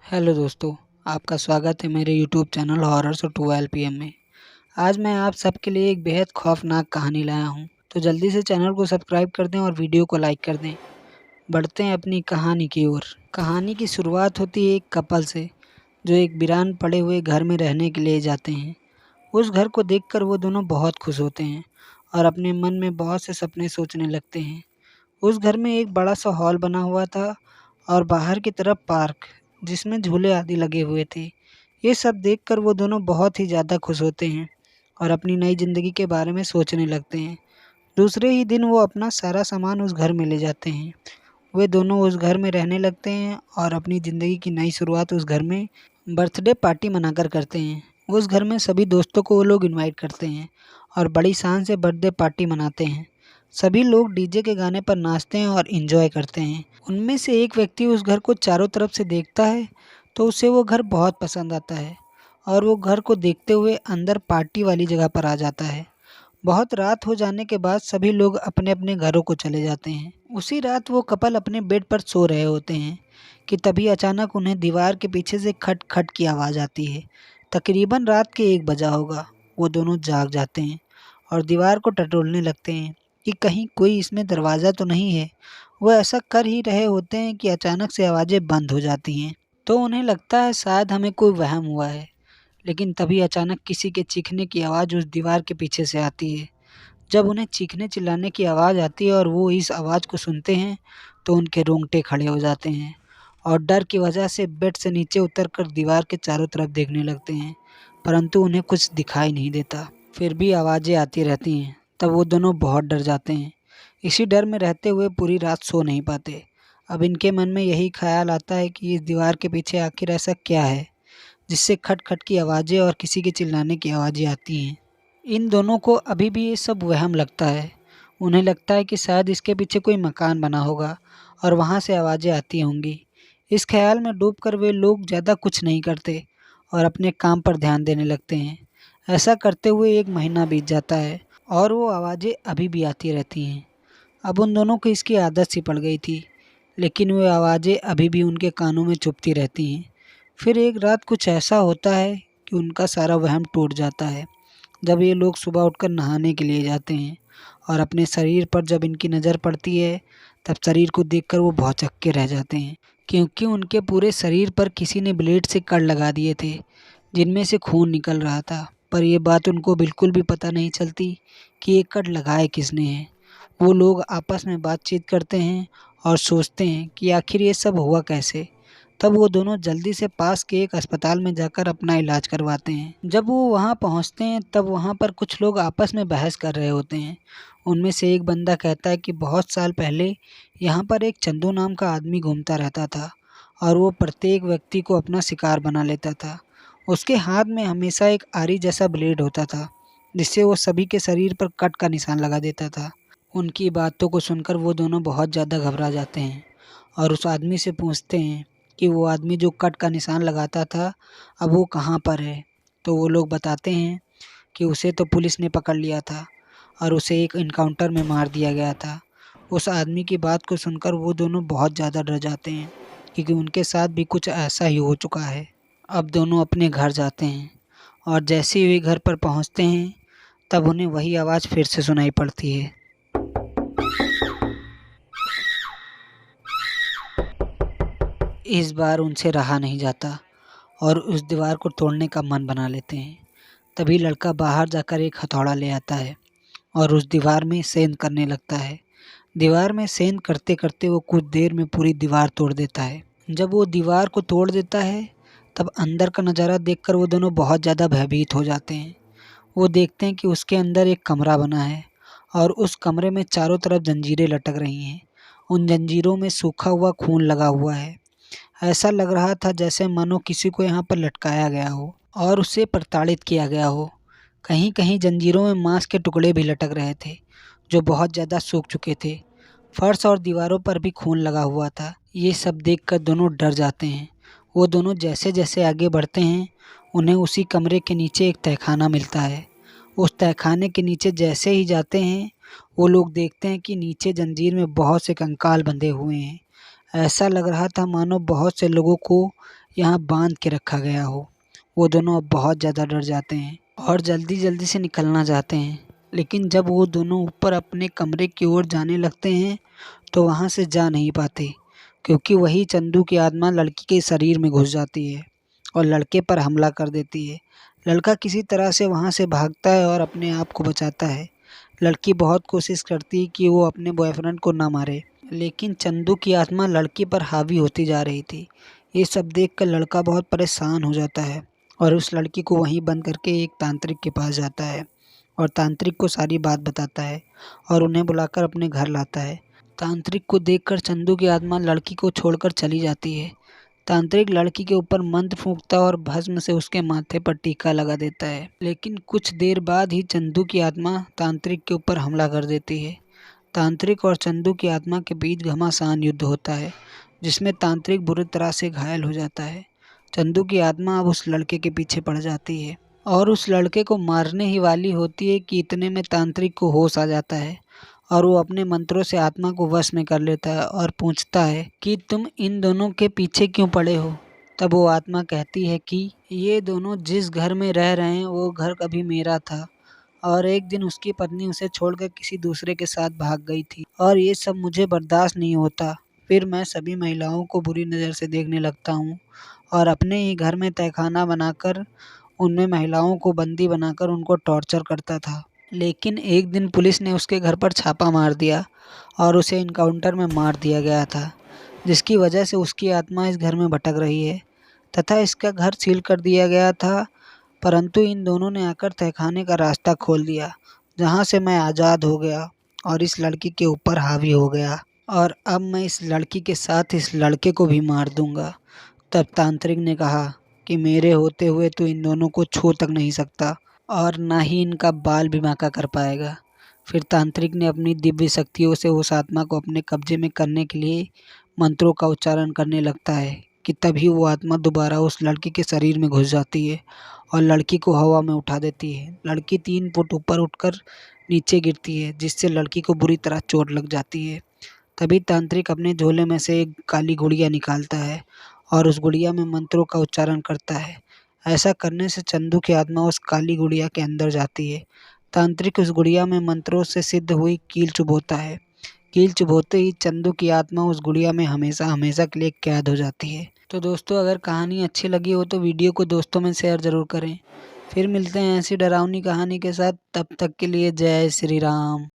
Hello दोस्तों, आपका स्वागत है मेरे यूट्यूब चैनल हॉरर्स 12 PM में। आज मैं आप सबके लिए एक बेहद खौफनाक कहानी लाया हूँ, तो जल्दी से चैनल को सब्सक्राइब कर दें और वीडियो को लाइक कर दें। बढ़ते हैं अपनी कहानी की ओर। कहानी की शुरुआत होती है एक कपल से, जो एक वीरान पड़े हुए घर में रहने के लिए जाते हैं। उस घर को देखकर वो दोनों बहुत खुश होते हैं और अपने मन में बहुत से सपने सोचने लगते हैं। उस घर में एक बड़ा सा हॉल बना हुआ था और बाहर की तरफ पार्क, जिसमें झूले आदि लगे हुए थे। ये सब देखकर वो दोनों बहुत ही ज़्यादा खुश होते हैं और अपनी नई ज़िंदगी के बारे में सोचने लगते हैं। दूसरे ही दिन वो अपना सारा सामान उस घर में ले जाते हैं। वे दोनों उस घर में रहने लगते हैं और अपनी ज़िंदगी की नई शुरुआत उस घर में बर्थडे पार्टी मनाकर करते हैं। उस घर में सभी दोस्तों को वो लोग इनवाइट करते हैं और बड़ी शान से बर्थडे पार्टी मनाते हैं। सभी लोग डीजे के गाने पर नाचते हैं और एंजॉय करते हैं। उनमें से एक व्यक्ति उस घर को चारों तरफ से देखता है, तो उसे वो घर बहुत पसंद आता है और वो घर को देखते हुए अंदर पार्टी वाली जगह पर आ जाता है। बहुत रात हो जाने के बाद सभी लोग अपने अपने घरों को चले जाते हैं। उसी रात वो कपल अपने बेड पर सो रहे होते हैं कि तभी अचानक उन्हें दीवार के पीछे से खट खट की आवाज़ आती है। तकरीबन रात के 1 बजा होगा। वो दोनों जाग जाते हैं और दीवार को टटोलने लगते हैं कि कहीं कोई इसमें दरवाज़ा तो नहीं है। वो ऐसा कर ही रहे होते हैं कि अचानक से आवाज़ें बंद हो जाती हैं, तो उन्हें लगता है शायद हमें कोई वहम हुआ है। लेकिन तभी अचानक किसी के चीखने की आवाज़ उस दीवार के पीछे से आती है। जब उन्हें चीखने चिल्लाने की आवाज़ आती है और वो इस आवाज़ को सुनते हैं, तो उनके रोंगटे खड़े हो जाते हैं और डर की वजह से बेड से नीचे उतरकर दीवार के चारों तरफ देखने लगते हैं, परंतु उन्हें कुछ दिखाई नहीं देता। फिर भी आवाज़ें आती रहती हैं। तब वो दोनों बहुत डर जाते हैं। इसी डर में रहते हुए पूरी रात सो नहीं पाते। अब इनके मन में यही ख्याल आता है कि इस दीवार के पीछे आखिर ऐसा क्या है जिससे खट खट की आवाज़ें और किसी के चिल्लाने की आवाज़ें आती हैं। इन दोनों को अभी भी ये सब वहम लगता है। उन्हें लगता है कि शायद इसके पीछे कोई मकान बना होगा और वहाँ से आवाज़ें आती होंगी। इस ख्याल में डूबकर वे लोग ज़्यादा कुछ नहीं करते और अपने काम पर ध्यान देने लगते हैं। ऐसा करते हुए 1 महीना बीत जाता है और वो आवाज़ें अभी भी आती रहती हैं। अब उन दोनों को इसकी आदत सी पड़ गई थी, लेकिन वे आवाज़ें अभी भी उनके कानों में चुभती रहती हैं। फिर एक रात कुछ ऐसा होता है कि उनका सारा वहम टूट जाता है। जब ये लोग सुबह उठकर नहाने के लिए जाते हैं और अपने शरीर पर जब इनकी नज़र पड़ती है, तब शरीर को देखकर वो भौंचक्के रह जाते हैं, क्योंकि उनके पूरे शरीर पर किसी ने ब्लेड से कट लगा दिए थे, जिनमें से खून निकल रहा था। पर ये बात उनको बिल्कुल भी पता नहीं चलती कि ये कट लगाए किसने है। वो लोग आपस में बातचीत करते हैं और सोचते हैं कि आखिर ये सब हुआ कैसे। तब वो दोनों जल्दी से पास के एक अस्पताल में जाकर अपना इलाज करवाते हैं। जब वो वहाँ पहुँचते हैं, तब वहाँ पर कुछ लोग आपस में बहस कर रहे होते हैं। उनमें से एक बंदा कहता है कि बहुत साल पहले यहाँ पर एक चंदू नाम का आदमी घूमता रहता था और वो प्रत्येक व्यक्ति को अपना शिकार बना लेता था। उसके हाथ में हमेशा एक आरी जैसा ब्लेड होता था, जिससे वो सभी के शरीर पर कट का निशान लगा देता था। उनकी बातों को सुनकर वो दोनों बहुत ज़्यादा घबरा जाते हैं और उस आदमी से पूछते हैं कि वो आदमी जो कट का निशान लगाता था, अब वो कहाँ पर है। तो वो लोग बताते हैं कि उसे तो पुलिस ने पकड़ लिया था और उसे एक इनकाउंटर में मार दिया गया था। उस आदमी की बात को सुनकर वो दोनों बहुत ज़्यादा डर जाते हैं, क्योंकि उनके साथ भी कुछ ऐसा ही हो चुका है। अब दोनों अपने घर जाते हैं और जैसे ही वे घर पर पहुंचते हैं, तब उन्हें वही आवाज़ फिर से सुनाई पड़ती है। इस बार उनसे रहा नहीं जाता और उस दीवार को तोड़ने का मन बना लेते हैं। तभी लड़का बाहर जाकर एक हथौड़ा ले आता है और उस दीवार में सेंध करने लगता है। दीवार में सेंध करते करते वो कुछ देर में पूरी दीवार तोड़ देता है। जब वो दीवार को तोड़ देता है, तब अंदर का नज़ारा देखकर वो दोनों बहुत ज़्यादा भयभीत हो जाते हैं। वो देखते हैं कि उसके अंदर एक कमरा बना है और उस कमरे में चारों तरफ जंजीरें लटक रही हैं। उन जंजीरों में सूखा हुआ खून लगा हुआ है। ऐसा लग रहा था जैसे मानो किसी को यहाँ पर लटकाया गया हो और उसे प्रताड़ित किया गया हो। कहीं कहीं जंजीरों में मांस के टुकड़े भी लटक रहे थे, जो बहुत ज़्यादा सूख चुके थे। फर्श और दीवारों पर भी खून लगा हुआ था। ये सब देखकर दोनों डर जाते हैं। वो दोनों जैसे जैसे आगे बढ़ते हैं, उन्हें उसी कमरे के नीचे एक तहखाना मिलता है। उस तहखाने के नीचे जैसे ही जाते हैं, वो लोग देखते हैं कि नीचे जंजीर में बहुत से कंकाल बंधे हुए हैं। ऐसा लग रहा था मानो बहुत से लोगों को यहाँ बांध के रखा गया हो। वो दोनों अब बहुत ज़्यादा डर जाते हैं और जल्दी जल्दी से निकलना चाहते हैं, लेकिन जब वो दोनों ऊपर अपने कमरे की ओर जाने लगते हैं तो वहाँ से जा नहीं पाते, क्योंकि वही चंदू की आत्मा लड़की के शरीर में घुस जाती है और लड़के पर हमला कर देती है। लड़का किसी तरह से वहाँ से भागता है और अपने आप को बचाता है। लड़की बहुत कोशिश करती है कि वो अपने बॉयफ्रेंड को ना मारे, लेकिन चंदू की आत्मा लड़की पर हावी होती जा रही थी। ये सब देखकर लड़का बहुत परेशान हो जाता है और उस लड़की को वहीं बंद करके एक तांत्रिक के पास जाता है और तांत्रिक को सारी बात बताता है और उन्हें बुलाकर अपने घर लाता है। तांत्रिक को देखकर चंदू की आत्मा लड़की को छोड़कर चली जाती है। तांत्रिक लड़की के ऊपर मंत्र फूंकता है और भस्म से उसके माथे पर टीका लगा देता है, लेकिन कुछ देर बाद ही चंदू की आत्मा तांत्रिक के ऊपर हमला कर देती है। तांत्रिक और चंदू की आत्मा के बीच घमासान युद्ध होता है, जिसमें तांत्रिक बुरी तरह से घायल हो जाता है। चंदू की आत्मा अब उस लड़के के पीछे पड़ जाती है और उस लड़के को मारने ही वाली होती है कि इतने में तांत्रिक को होश आ जाता है और वो अपने मंत्रों से आत्मा को वश में कर लेता है और पूछता है कि तुम इन दोनों के पीछे क्यों पड़े हो। तब वो आत्मा कहती है कि ये दोनों जिस घर में रह रहे हैं वो घर कभी मेरा था और एक दिन उसकी पत्नी उसे छोड़कर किसी दूसरे के साथ भाग गई थी और ये सब मुझे बर्दाश्त नहीं होता। फिर मैं सभी महिलाओं को बुरी नज़र से देखने लगता हूँ और अपने ही घर में तहखाना बनाकर उनमें महिलाओं को बंदी बनाकर उनको टॉर्चर करता था। लेकिन एक दिन पुलिस ने उसके घर पर छापा मार दिया और उसे इनकाउंटर में मार दिया गया था, जिसकी वजह से उसकी आत्मा इस घर में भटक रही है तथा इसका घर सील कर दिया गया था। परंतु इन दोनों ने आकर तहखाने का रास्ता खोल दिया, जहाँ से मैं आज़ाद हो गया और इस लड़की के ऊपर हावी हो गया और अब मैं इस लड़की के साथ इस लड़के को भी मार दूंगा। तब तांत्रिक ने कहा कि मेरे होते हुए तू इन दोनों को छू तक नहीं सकता और ना ही इनका बाल भी बांका कर पाएगा। फिर तांत्रिक ने अपनी दिव्य शक्तियों से उस आत्मा को अपने कब्जे में करने के लिए मंत्रों का उच्चारण करने लगता है कि तभी वो आत्मा दोबारा उस लड़की के शरीर में घुस जाती है और लड़की को हवा में उठा देती है। लड़की 3 फुट ऊपर उठकर नीचे गिरती है, जिससे लड़की को बुरी तरह चोट लग जाती है। तभी तांत्रिक अपने झोले में से एक काली गुड़िया निकालता है और उस गुड़िया में मंत्रों का उच्चारण करता है। ऐसा करने से चंदू की आत्मा उस काली गुड़िया के अंदर जाती है। तांत्रिक उस गुड़िया में मंत्रों से सिद्ध हुई कील चुभोता है। कील चुभोते ही चंदू की आत्मा उस गुड़िया में हमेशा हमेशा के लिए कैद हो जाती है। तो दोस्तों, अगर कहानी अच्छी लगी हो तो वीडियो को दोस्तों में शेयर ज़रूर करें। फिर मिलते हैं ऐसी डरावनी कहानी के साथ, तब तक के लिए जय श्री राम।